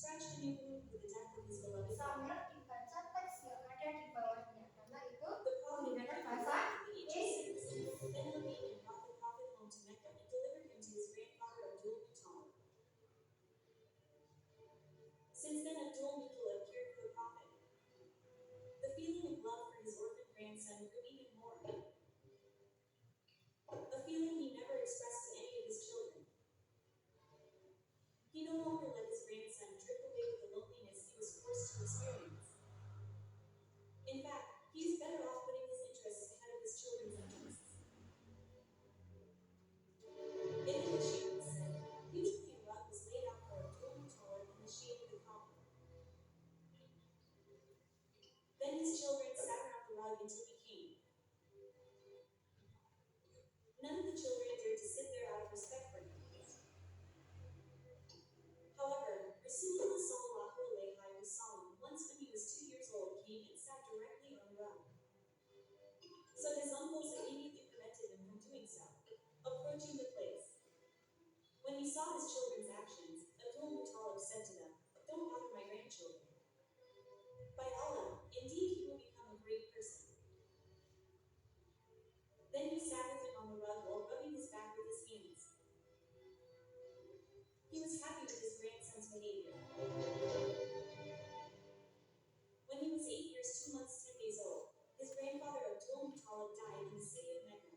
scratched a new wound with the death of his beloved son. Samrat dibaca teks yang ada di bawahnya karena itu The prophet menggunakan Matthew bahasa the ancient citizens, then Nabi and brought the prophet home to Mecca and delivered him to his grandfather Abdul Muttalib. Since then, Abdul Muttalib cared for the prophet. The feeling of love for his orphaned grandson grew even more. A feeling he never expressed to any of his children. He no longer let his grandson drift away with the loneliness he was forced to experience. In fact, he is better off putting his interests ahead of his children's interests. Ibn Bashir said, usually a rug was laid out for Abdul Muttalib in the shade of the Kaaba. Then his children sat around the rug until he came. None of the children dared to sit there out of respect for him. However, Rasulullah sallallahu alayhi wa sallam, once when he was 2 years old, came and sat directly on the rug. So his uncles immediately prevented him from doing so, approaching the place. When he saw his children's actions, Abdul Muttalib said to them, "Don't bother my grandchildren. By Allah, indeed he will become a great person." Then he sat with him on the rug while rubbing his back with his hands. He was happy with his grandson's behavior. When he was 8 years, 2 months, 10 days old, his grandfather Abdul Muttalib died in the city of Mecca.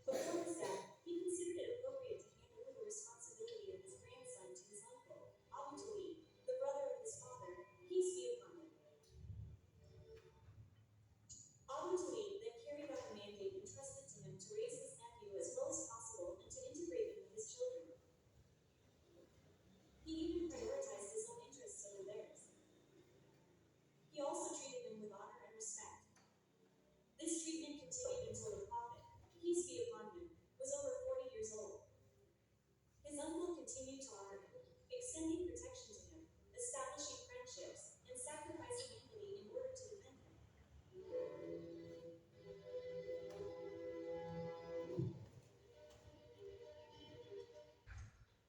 Before his death, he considered it appropriate to hand over the responsibility of his grandson to his uncle, Abu Talib, the brother of his father, peace be upon him. Abu Talib then carried out a mandate entrusted to him to raise his nephew as well as possible and to integrate him with his children. He even prioritized his own interests over theirs. He also treated him with honor and respect. This treatment continued until the Prophet, peace be upon him, was over 40 years old. His uncle continued to honor him, extending protection to him, establishing friendships, and sacrificing equally in order to defend him.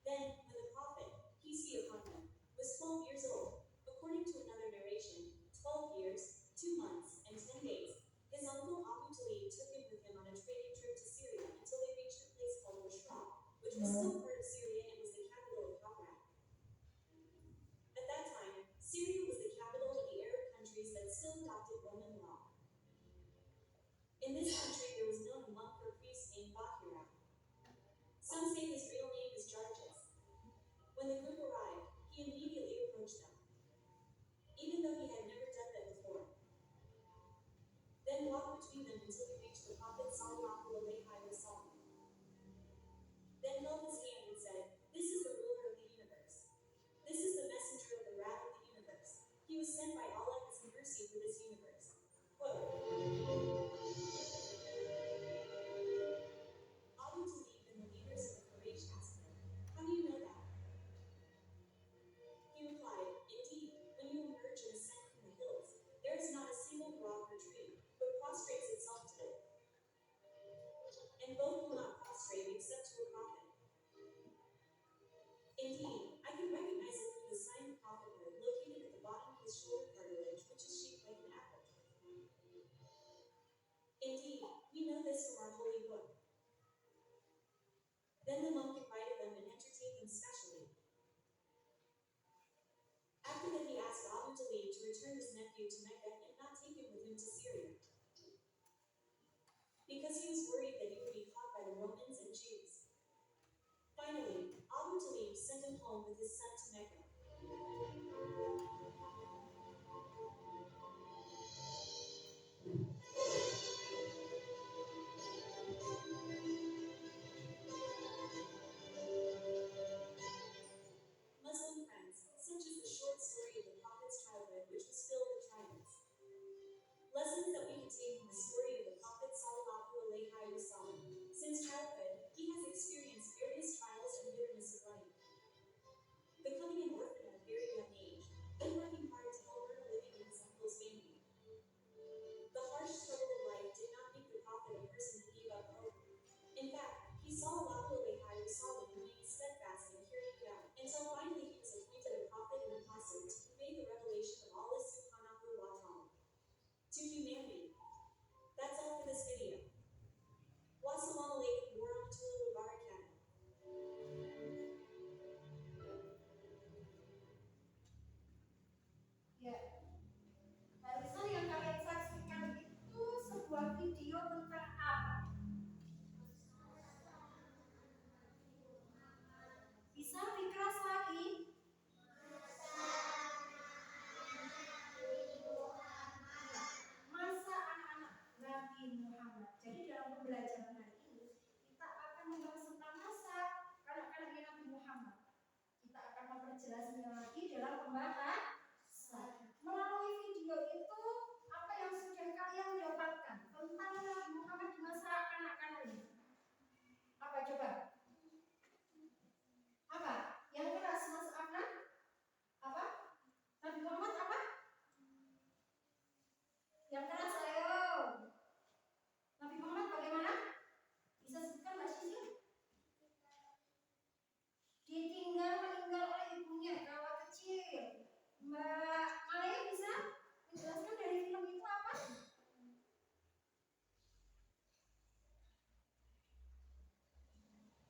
Then, when the Prophet, peace be upon him, was 12 years old, according to another narration, 12 years, 2 months, and 10 days, his uncle Abu Talib took him with him on a trading trip to Syria until they reached a place called Bushra, which was still part of Syria and was the capital of Baghdad. At that time, Syria was the capital of the Arab countries that still adopted Roman law. In this country, there was no monk or priest named Bahira. Some say his real name is Jarjas. When the group arrived, he immediately approached them, even though he had never done that before. Then walked between them until he reached the Prophet sallallahu alayhi wa sallam. Then held his hand and said, "This is the ruler of the universe. This is the messenger of the wrath of the universe. He was sent by Allah as mercy for this universe." Quote, Abu Talib and the leaders of the Quraysh asked him, "How do you know that?" He replied, "Indeed, when you emerge and ascend from the hills, there is not a single rock or tree, but prostrates itself to it. And both will not prostrate except to a prophet. Indeed, I can recognize it through the sign of prophethood located at the bottom of his shoulder cartilage, which is shaped like an apple. Indeed, we know this from our holy book." Then the monk invited them and entertained them specially. After that, he asked Abu Talib to return his nephew to Mecca and not take him with him to Syria, because he was worried that he would be caught by the Romans and Jews. Finally, Abu Talib sent him home with his son to Mecca. this video. Wassalamualaikum warahmatullahi wabarakatuh. Ya, barusan yang kalian saksikan itu sebuah video tentang apa? Bisa lebih keras lagi? Masa anak-anak Nabi Muhammad. Jadi dalam pembelajaran hari ini kita akan membahas tentang masa anak-anak Nabi Muhammad. Kita akan memperjelasnya lagi dalam pembahasan. Melalui video itu apa yang sudah kalian dapatkan tentang Nabi Muhammad di masa anak-anak ini? Apa coba? Apa? Yang keras Mas Afnan? Apa? Nabi Muhammad apa? Yang keras ayo. Nabi Muhammad bagaimana? Bisa sebutkan Mbak Sisi? Ditinggal meninggal oleh ibunya kala kecil. Mbak Malaya bisa menjelaskan dari film itu apa?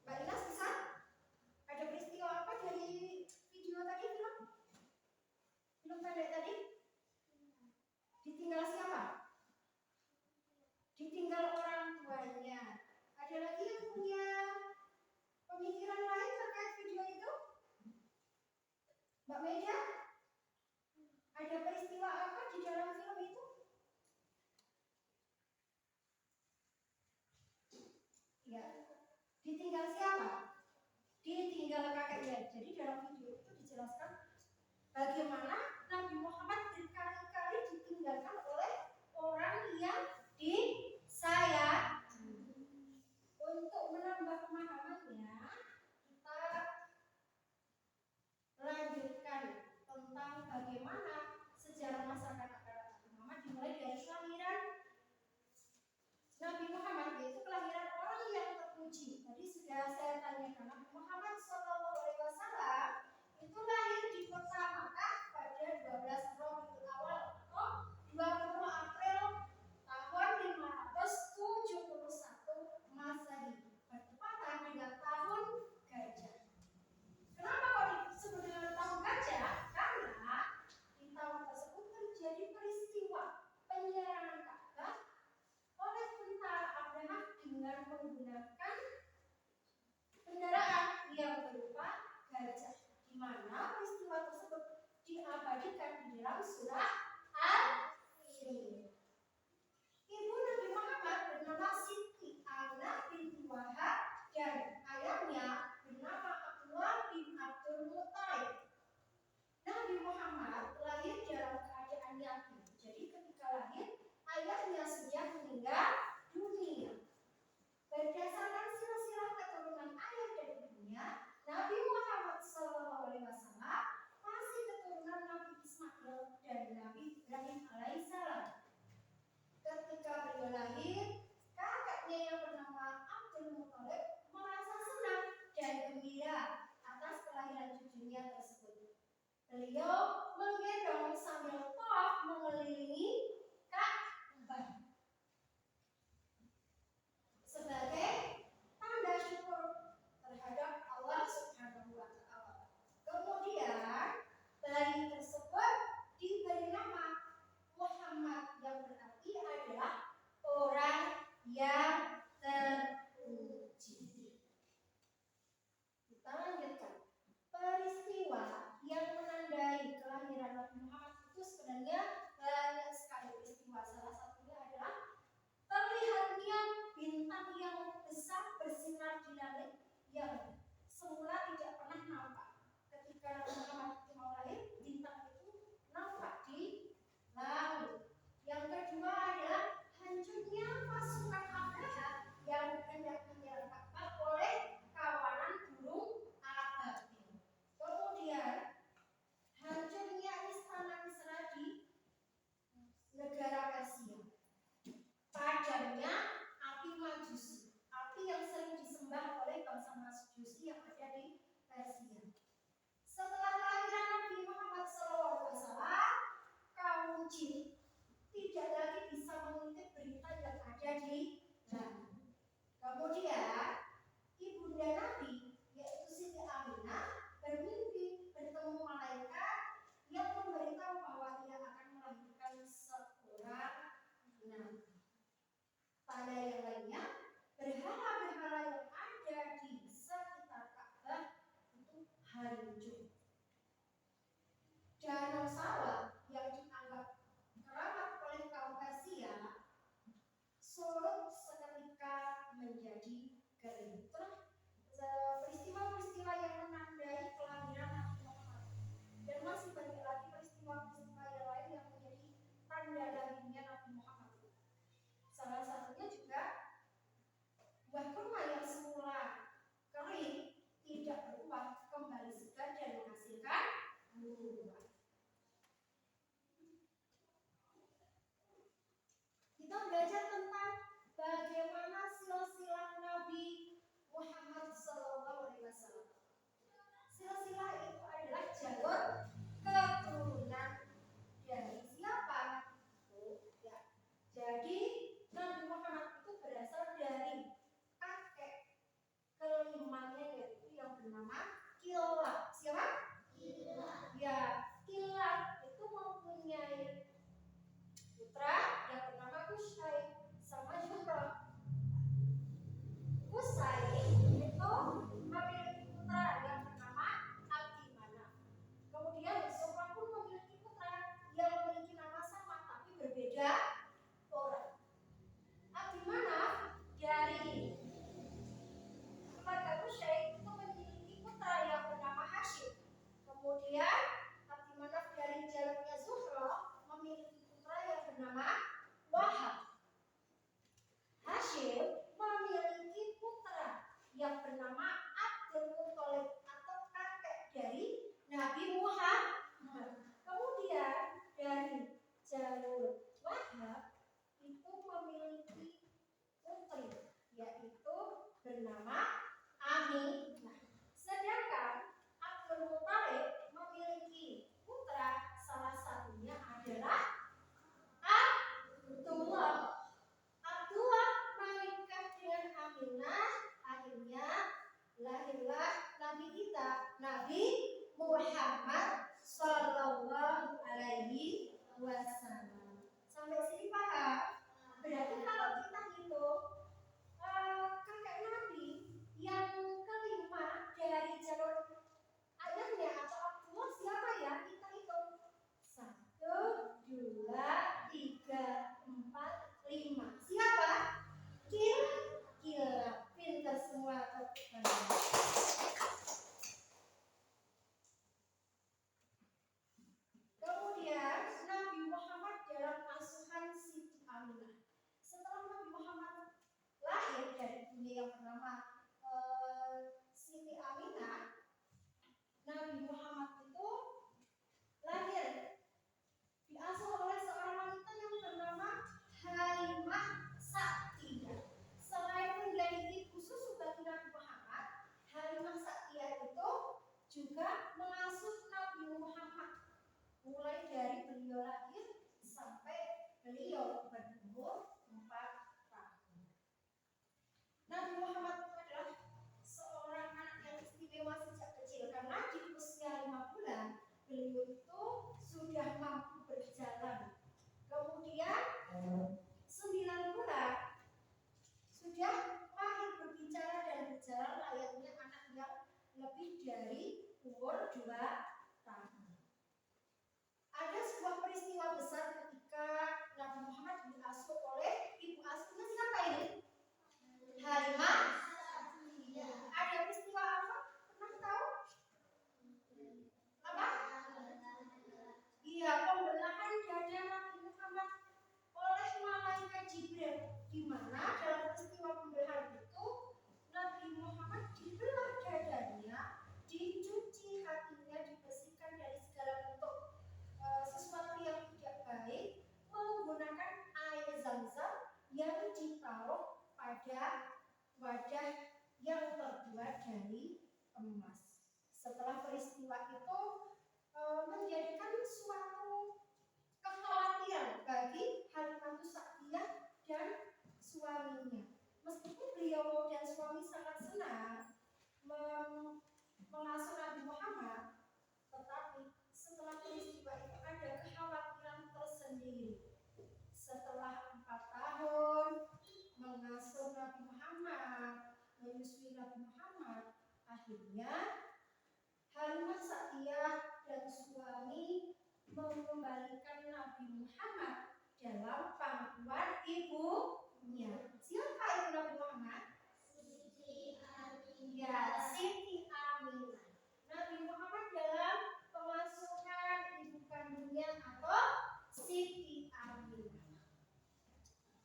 Mbak Inas bisa? Ada peristiwa apa dari video tadi film? Film pendek tadi? Ditinggal siapa? Ditinggal orang tuanya. Ada lagi yang punya pemikiran lain terkait video itu? Mbak Meja? Ada peristiwa apa di dalam film itu? Ya. Ditinggal siapa? Ditinggal kakeknya. Jadi dalam video itu dijelaskan bagaimana Nabi Muhammad berkali-kali ditinggalkan oleh orang yang disayangi. Untuk menambah pemahamannya, kita lanjutkan tentang bagaimana sejarah masyarakat Nabi Muhammad dimulai dari kelahiran Nabi Muhammad, yaitu kelahiran orang yang terpuji. Tadi sudah saya tanyakan, Nabi Muhammad SAW itu lahir di kota Makkah pada 12 Rabiul Awal atau 20 April tahun 571 Masehi, bertepatan dengan tahun gajah. Kenapa kok disebut dengan tahun gajah? Karena di tahun tersebut terjadi peristiwa penyerangan Ka'bah oleh tentara Abraham dengan menggunakan kendaraan yang berupa gajah, di mana peristiwa tersebut diabadikan di dalam surah Al-Fil. Ibu Nabi Muhammad bernama Siti Aminah binti Wahab dan ayahnya bernama Abdullah bin Abdul Muttalib. Nabi Muhammad lahir dalam keadaan yatim. Jadi ketika lahir, ayahnya sudah meninggal dunia. Berdasarkan silsilah keturunan ayah dan ibunya, Nabi Muhammad SAW masih keturunan Nabi Ismail dan Nabi Ibrahim alaihissalam. Ketika beliau lahir, kakeknya yang bernama Abdul Muttalib merasa senang dan gembira atas kelahiran cucunya tersebut. Beliau menggendong sambil tawaf mengelilingi Ka'bah sebagai tanda syukur terhadap Allah Subhanahu wa Ta'ala. Kemudian bayi tersebut diberi nama Muhammad, yang berarti adalah orang yang terpuji. Kita lanjutkan. Peristiwa yang menandai kelahiran Nabi Muhammad itu sebenarnya banyak sekali peristiwa. Salah satunya adalah terlihatnya bintang yang besar bersinar di langit yang semula tidak pernah nampak. Ketika Nabi Muhammad mau lahir, bintang itu nampak di langit. Yang kedua adalah hancurnya pasukan Abraham yang hendak menyerang Ka'bah oleh kawanan burung ababil. Kemudian hancurnya istana Kisra di negara Persia. Padamnya api Majusi, api yang sering disembah oleh bangsa Majusi yang ada di Persia. bernama Ami. Nah, sedangkan Abdul Muthalib memiliki putra, salah satunya adalah Abdullah. Abdullah menikah dengan Aminah, akhirnya lahirlah Nabi kita, Nabi Muhammad Sallallahu Alaihi Wasallam. Sampai sini paham? Berarti kalau kita hitung kakek Nabi yang kelima dari jalur ayahnya atau Abdullah siapa ya? Kita hitung 1, 2, 3, 4, 5. Siapa? Kilab. Pintar semua teman. Kemudian Nabi Muhammad dalam asuhan Siti Aminah. Setelah Nabi Muhammad lahir dari dunia yang bernama Siti Aminah, Nabi Muhammad itu lahir diasuh oleh seorang wanita yang bernama Halimah Sa'diyah. Selain menjadi ibu susu bagi Nabi Muhammad, Halimah Sa'diyah itu juga mengasuh Nabi Muhammad mulai dari beliau lahir sampai beliau berumur 4 tahun. Nabi Muhammad itu adalah seorang anak yang istimewa sejak kecil karena di usia 5 bulan beliau itu sudah mampu berjalan. Kemudian 9 bulan sudah mahir berbicara dan berjalan layaknya anak yang lebih dari umur 2 tahun. Ada sebuah peristiwa besar ketika Nabi Muhammad diasuh oleh ibu asuhnya siapa ini? Halimah. Ada peristiwa apa? Pernah tahu? Apa? Iya, pembelahan dada Nabi Muhammad oleh malaikat Jibril, di mana dalam peristiwa pembelahan itu Nabi Muhammad dibelah dadanya, dicuci hatinya, dibersihkan dari segala bentuk sesuatu yang tidak baik menggunakan air zam-zam yang ditaruh pada wadah yang terbuat dari emas. Setelah peristiwa itu menjadikan suatu kekhawatiran bagi Halimah Sa'diyah dan suaminya. Meskipun beliau dan suami sangat senang mengasuh Nabi Muhammad, tetapi setelah peristiwa itu ada kekhawatiran tersendiri. Setelah 4 tahun mengasuh Nabi Muhammad, menyusui Nabi Muhammad, akhirnya Halimah Sa'diyah dan suami mengembalikan Nabi Muhammad dalam pangkuan ibunya. Siapa ibu Nabi Muhammad? Siti Aminah. Ya, Siti Aminah. Nabi Muhammad dalam pengasuhan ibu kandungnya atau Siti Aminah.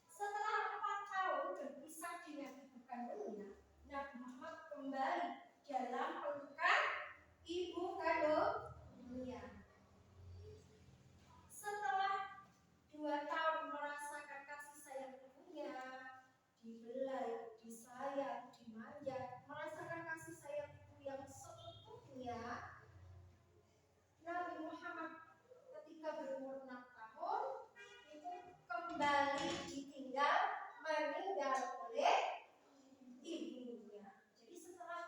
Setelah 4 tahun berpisah dengan ibu kandungnya, Nabi Muhammad kembali dalam pelukan ibu kandungnya. Setelah 2 tahun merasakan kasih sayang ibunya, dibelai, disayang, dimanja, merasakan kasih sayang ibu yang seutuhnya, Nabi Muhammad ketika berumur 6 tahun itu kembali ditinggal meninggal oleh ibunya. Jadi setelah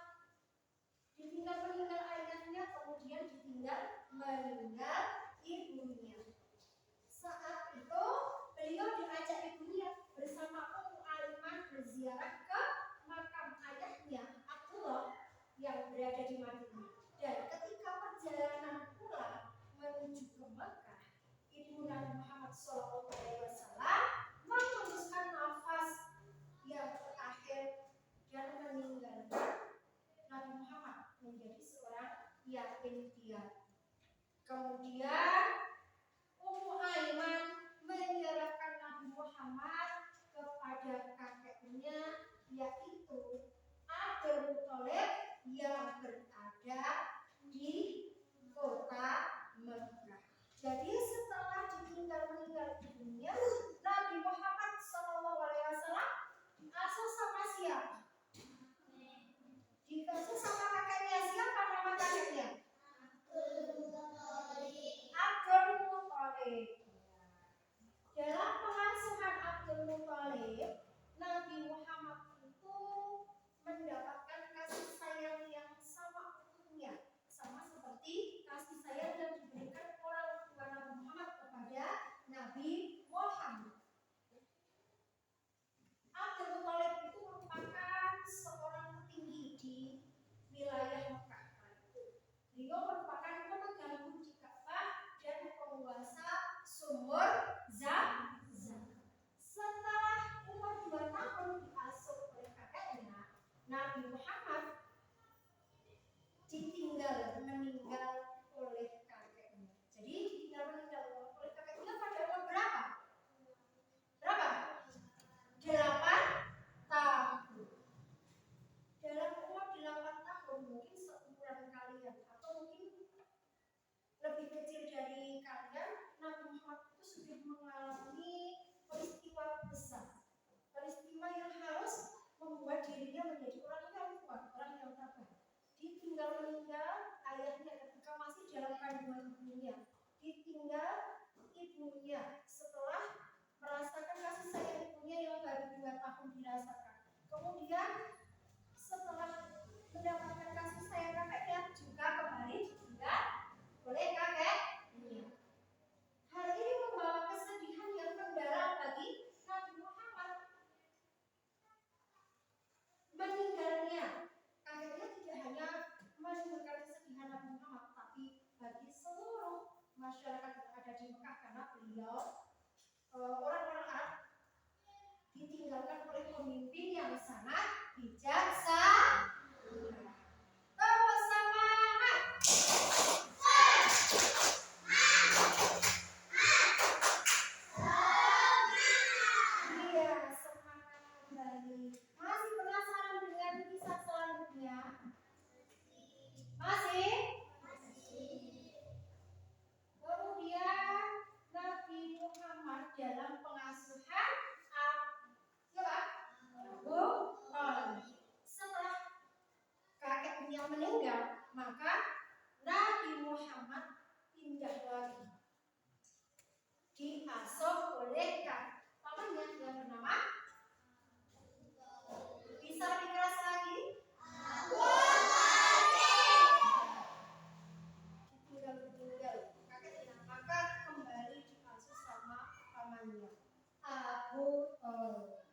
Abu Thalib.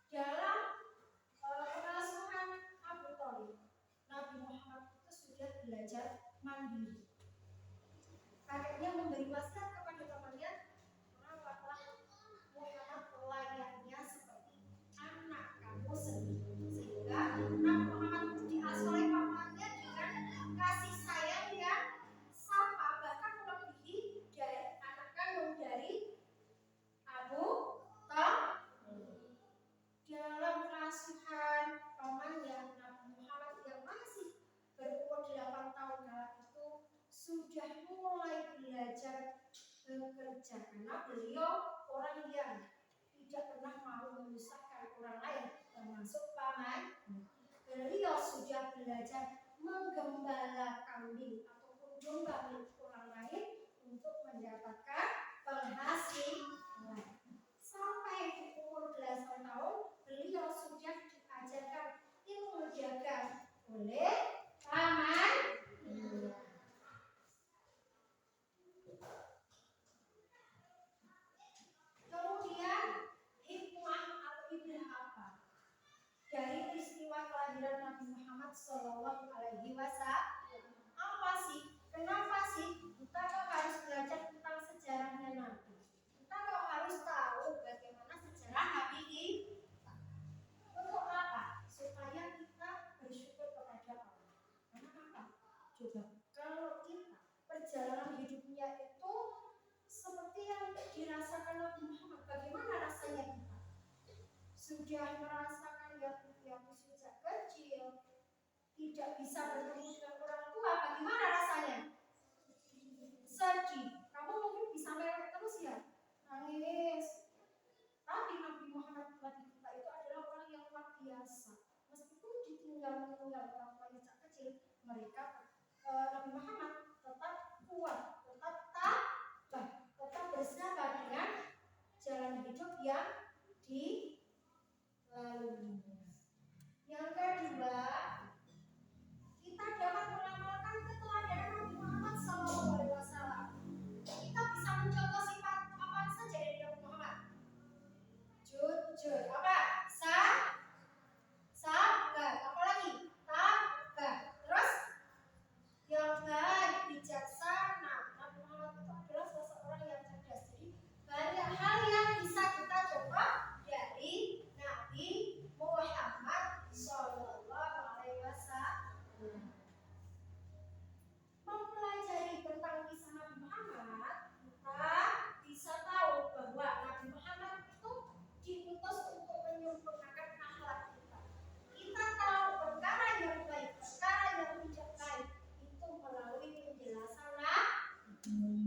Dalam pengasuhan Abu Thalib, Nabi Muhammad itu sudah belajar mandiri. Kakeknya memberi wasiat kepada temannya, rawatlah Muhammad layaknya seperti anak kamu sendiri. Sehingga Nabi Muhammad itu diasuh oleh pamannya dengan kasih sayang yang sama, bahkan melebihi dari anak kandung dari Abu Thalib. Dalam pengasuhan pamannya, Nabi Muhammad yang masih berumur 8 tahun kala itu sudah mulai belajar bekerja, karena beliau orang yang tidak pernah mau menyusahkan orang lain, termasuk paman. Beliau sudah belajar menggembala kambing ataupun domba milik orang lain untuk mendapatkan penghasilan. Sampai di umur belasan tahun, beliau sudah diajarkan ilmu dagang oleh paman. Kemudian hikmah atau ibrah apa dari peristiwa kelahiran Nabi Muhammad Shallallahu Alaihi Wasallam? Apa sih? Kenapa sih kita kok harus belajar tentang sejarahnya Nabi? Kita kok harus tahu bagaimana sejarah Nabi ini? Untuk apa? Supaya kita bersyukur kepada Allah. Karena apa? Coba kalau kita perjalanan hidupnya itu seperti yang dirasakan Nabi Muhammad, bagaimana rasanya kita? Sudah merasakan yang sejak kecil tidak bisa bertemu dengan orang tua, bagaimana rasanya? Sedih. Kamu mungkin bisa merek terus ya, nangis. Tapi Nabi Muhammad bagi kita itu adalah orang yang luar biasa. Meskipun ditinggal orang tua sejak kecil, mereka Nabi Muhammad tetap kuat, tetap tabah, tetap bersabar dengan jalan hidup yang dilaluinya. Yang kedua, kita dapat mengamalkan keteladanan Nabi Muhammad SAW. Kita bisa mencontoh sifat apa saja dari Nabi Muhammad? Jujur, apa? Sabar, apalagi? Tabah. Terus yang baik, bijaksana. Nabi Muhammad itu adalah seseorang yang cerdas. Jadi banyak hal yang bisa kita coba dari Nabi Muhammad Shallallahu Alaihi Wasallam. Mempelajari tentang kisah Nabi Muhammad, kita bisa tahu bahwa Nabi Muhammad itu diutus untuk menyempurnakan akhlak kita. Kita tahu perkara yang baik, perkara yang tidak baik itu melalui penjelasan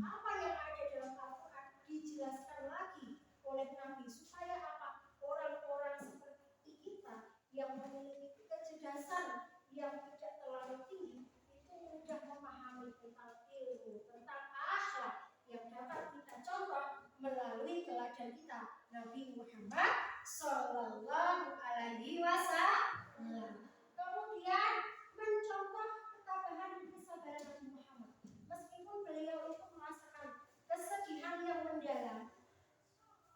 apa yang ada dalam Al-Quran, dijelaskan lagi oleh Nabi supaya apa? Orang-orang seperti kita yang memiliki kecerdasan yang tidak terlalu tinggi itu mudah memahami tentang ilmu, tentang akhlak yang dapat kita contoh melalui teladan kita Nabi Muhammad Shallallahu Alaihi Wasallam. Kemudian mencontoh ketabahan dan kesabaran Nabi Muhammad. Meskipun beliau itu merasakan kesedihan yang mendalam,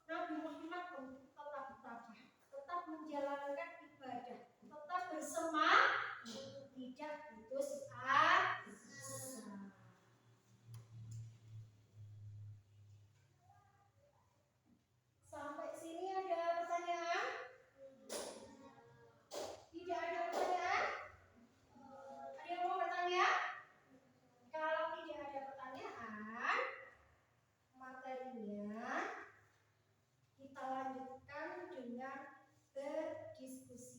Nabi Muhammad pun tetap tabah, tetap menjalankan ibadah, tetap bersemangat, tidak putus asa. Sampai sini ada pertanyaan? Tidak ada pertanyaan? Ada yang mau bertanya? Kalau tidak ada pertanyaan, materinya kita lanjutkan dengan berdiskusi.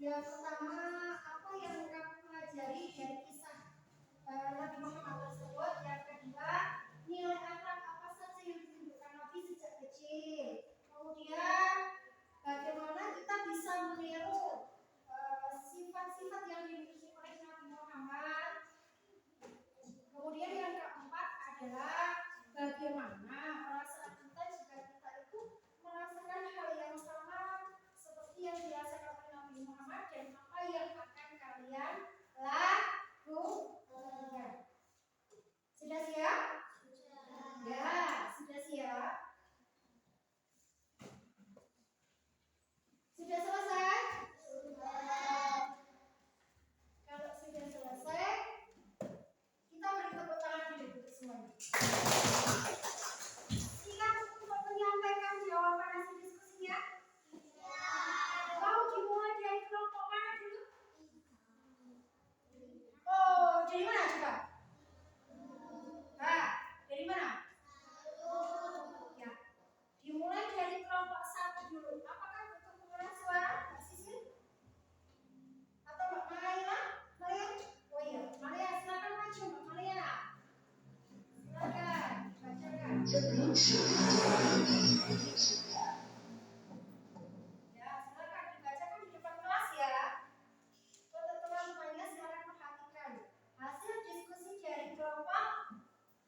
Yang pertama, apa yang kamu pelajari dari kisah Nabi Muhammad tersebut? Yang kedua, nilai akhlak apa saja yang ditunjukkan Nabi sejak kecil? Kemudian, bagaimana kita bisa meniru sifat-sifat yang dimiliki oleh Nabi Muhammad? Kemudian yang keempat adalah bagaimana perasaan kita jika kita itu merasakan hal yang sama seperti yang dirasakan oleh Nabi Muhammad, dan apa yang akan kalian lakukan. Sudah siap? Ya, sudah siap. Sudah selesai? Kalau sudah selesai, kita beri tepuk tangan dulu untuk semuanya. Silakan untuk menyampaikan jawaban hasil diskusinya. Mau dimulai dari kelompok mana dulu? Oh, dari mana coba? Dari mana? Ya, dimulai dari kelompok 1 dulu. Apakah butuh pengeras suara, Mbak Sisil? Atau Mbak Maria? Oh iya, Maria, silakan maju, Mbak Maria. Silakan, bacakan. Ya, silakan dibacakan di depan kelas ya. Untuk teman-temannya silakan perhatikan hasil diskusi dari kelompok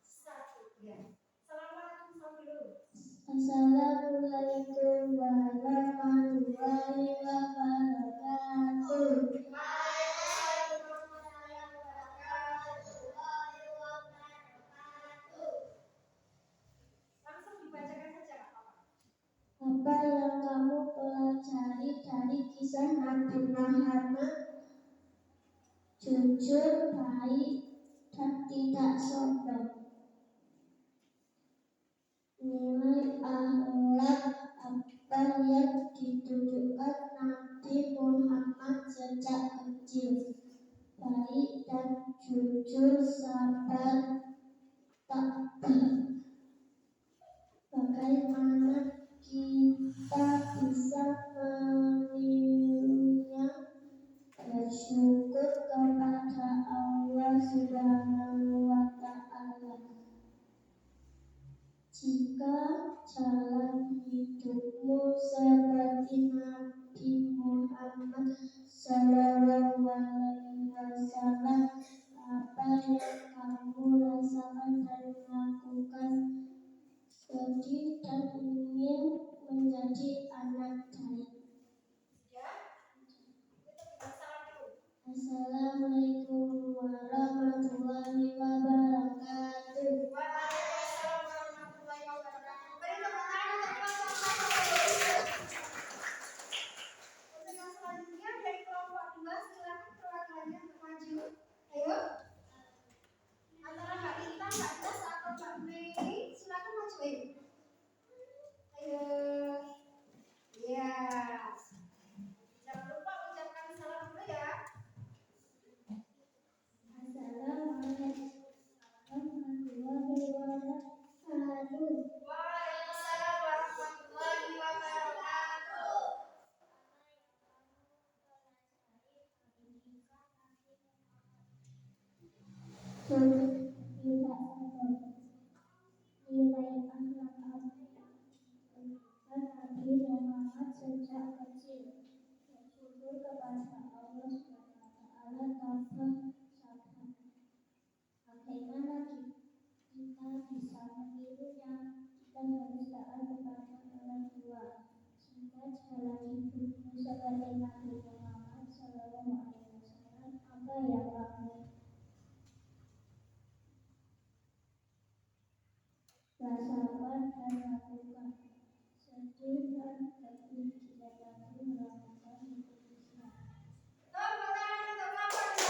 1. Ya. Assalamualaikum dulu. Assalamualaikum warahmatullahi wabarakatuh. Langsung dibacakan saja, Kak Papa. Apa yang kamu pelajari dari kisah Nabi Muhammad? Jujur, baik, dan tidak sombong. Nilai akhlak apa yang ditunjukkan Nabi Muhammad sejak kecil? Baik dan jujur, sabar, takbir. Bagaimana kita bisa menirunya? Bersyukur kepada Allah Subhanahu wa Ta'ala. Jika jalan hidupmu seperti Nabi Muhammad Sallallahu Alaihi Wasallam, apa yang kamu rasakan dan lakukan? Sedih dan ingin menjadi anak baik. Ya. Kita salam dulu. Assalamualaikum warahmatullahi wabarakatuh. Waalaikumsalam warahmatullahi wabarakatuh. Beri tepuk tangan untuk kelompok 1. Untuk yang selanjutnya dari kelompok 2, silakan perwakilannya untuk maju. Ayo. Antara Mbak Rita, Mbak Das, atau Mbak Mei, silakan maju. Ayo. Ya. Jangan lupa ucapkan salam dulu ya. Assalamualaikum warahmatullahi wabarakatuh. Waalaikumsalam warahmatullahi wabarakatuh. Tidak sombong. Nilai akhlak apa Nabi Muhammad sejak kecil? Bersyukur kepada Allah Subhanahu wa Ta'ala, tabah, sabar. Bagaimana kita bisa menirunya? Kita harus taat kepada orang tua. Jika jalan hidupmu seperti Nabi Muhammad Sallallahu Alaihi Wasallam, apa yang kamu rasakan dan lakukan? Sedih dan takut jika kamu melakukan hidup Islam. Tepuk tangan untuk kelompok 2.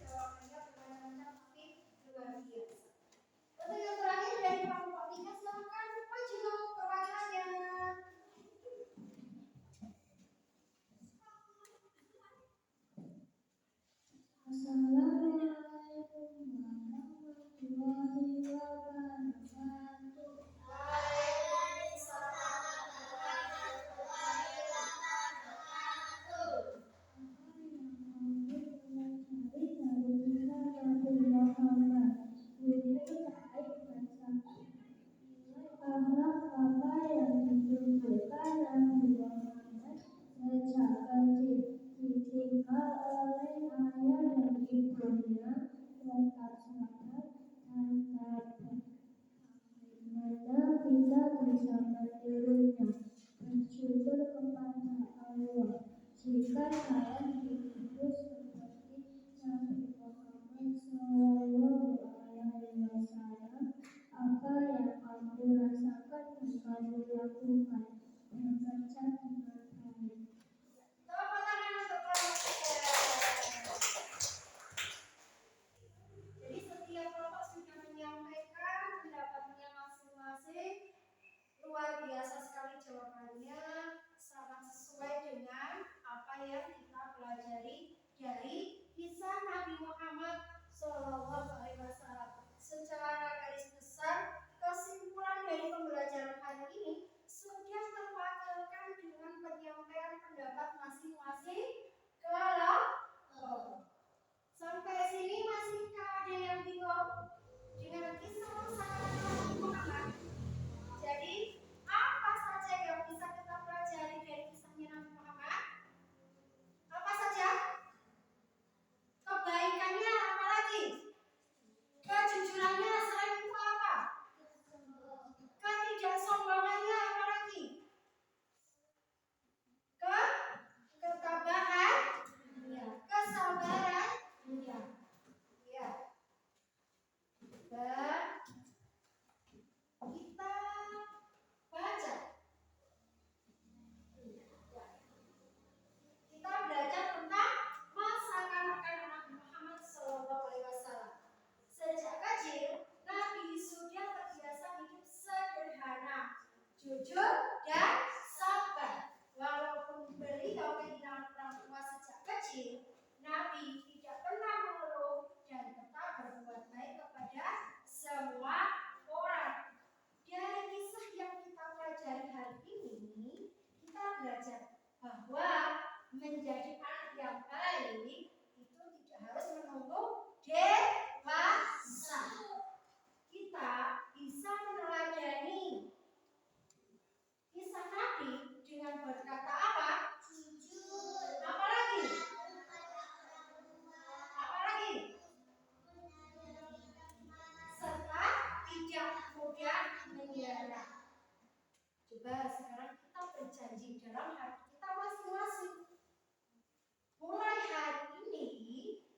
Jawabannya benar-benar tapi luar biasa. Untuk yang terakhir dari kelompok 3, silakan maju perwakilannya. membaca dengan baik. Tepuk tangan untuk kelompok. Jadi setiap kelompok sudah menyampaikan pendapatnya masing-masing. Luar biasa sekali jawabannya, sangat sesuai dengan apa yang kita pelajari dari kisah Nabi Muhammad SAW. Secara garis besar, kesimpulan dari pembelajaran hari ini sudah terwakilkan dengan penyampaian pendapat masing-masing kelompok. Sampai sini masihkah ada yang bingung dengan kisah Nabi Muhammad? Jadi apa saja yang bisa kita pelajari dari kisahnya Nabi Muhammad? Apa saja? Kebaikannya, apa lagi? Kejujurannya, selain itu apa? Ketidaksombongannya, apa lagi? Ketabahan, ya. Kesabaran, ya. Ya. Dan kita baca. Kita belajar tentang masa kanak-kanak Nabi Muhammad SAW. Sejak kecil, Nabi sudah terbiasa hidup sederhana, jujur, dan sabar. Walaupun beliau kehilangan orang tua sejak kecil, Nabi tidak pernah mengeluh dan tetap berbuat baik kepada semua orang. Dari kisah yang kita pelajari hari ini, kita belajar bahwa menjadi anak yang baik itu tidak harus menunggu dewasa. Kita bisa meneladani kisah Nabi dengan berkata apa? Jujur. Apa lagi? Apa lagi? Serta tidak mudah menyerah. Coba sekarang kita berjanji dalam hati kita masing-masing. Mulai hari ini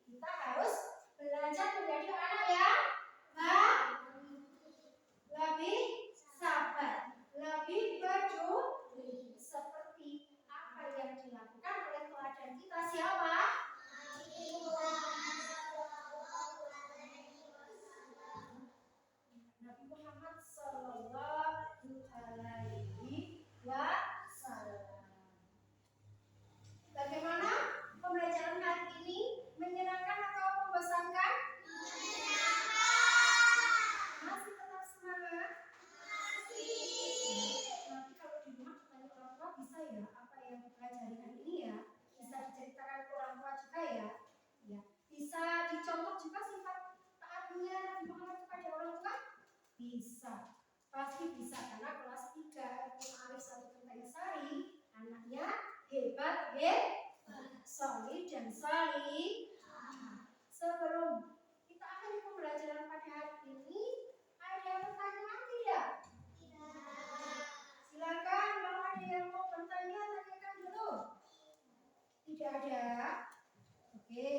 kita harus belajar menjadi anak yang baik, lebih sabar, lebih peduli, seperti apa yang dilakukan oleh teladan kita siapa? Nabi Muhammad Sallallahu Alaihi Wasallam. Bagaimana pembelajaran hari ini? Menyenangkan atau membosankan? Masih tetap semangat? Nanti kalau di rumah tanya orang tua bisa ya apa yang dipelajari hari ini ya? Bisa diceritakan ke orang tua juga ya? Ya. Bisa dicontoh juga sifat taatnya Nabi Muhammad kepada orang tua? Bisa. Pasti bisa karena kelas 3 Arif Satu Sari anaknya hebat, solid dan solid. Sebelum kita akhiri pembelajaran pada hari ini, ada pertanyaan tidak? Silakan kalau ada yang mau bertanya, tanyakan dulu. Tidak ada? Oke,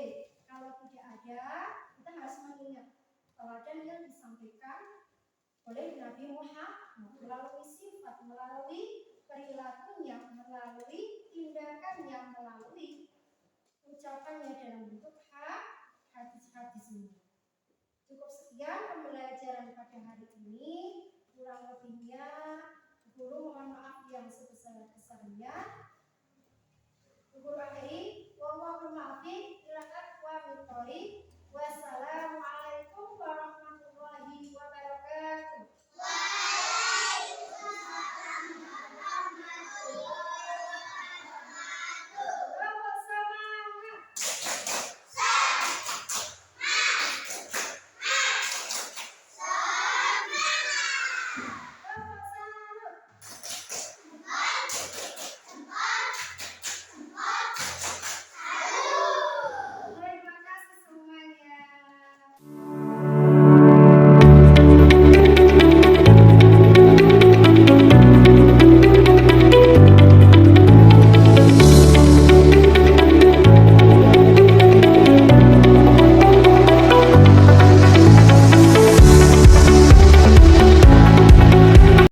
kalau tidak ada, kita harus mengingat teladan yang disampaikan oleh Nabi Muhammad melalui sifat, melalui perilakunya, melalui tindakannya, melalui ucapannya dalam bentuk hadis-hadisnya. Cukup sekian pembelajaran pada hari ini. Kurang lebihnya guru mohon maaf yang sebesar-besarnya. Guru